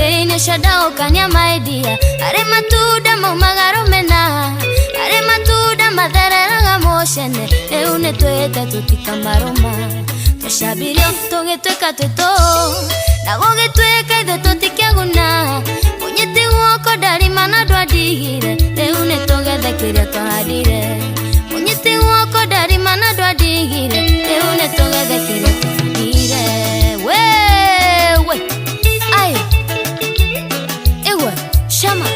Keine shada okanya my dear. Are matuda maumagaro mena. Are matuda mathereraga moshene. Eune tweta tutika maroma. Twashabirio tugitweka tweto. Na gugitweka ithe tutikiaguna. Munyiti guoko ndarima na ndwadigire. Eune tugethe kiria twahandire. Munyiti guoko ndarima na ndwadigire. Eune tugethe kiria twahandire. We ai ewe shama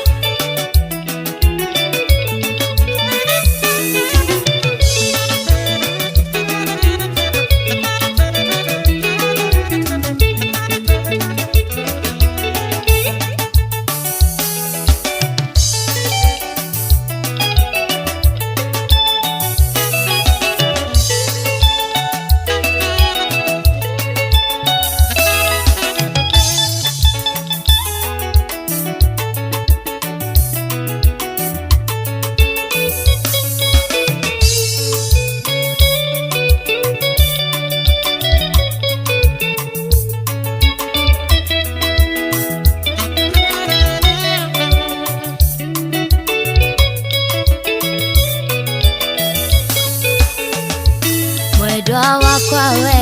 Mwendwa wakwa we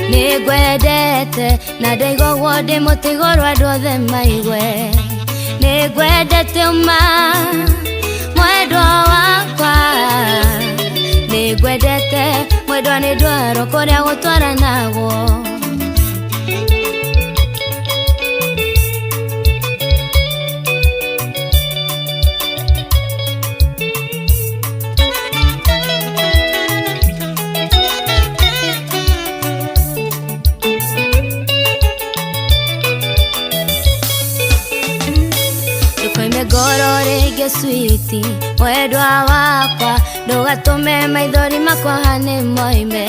nigwendete na ndaigagwo ndi mutigorwa andu othe maigwe nigwendete uma mwendwa wakwa nigwendete mwendwa ni ndwaro kuria gutwaranagwo Goro rege sweeti mwendwa wakwa ndugatume maithori makwa hane moime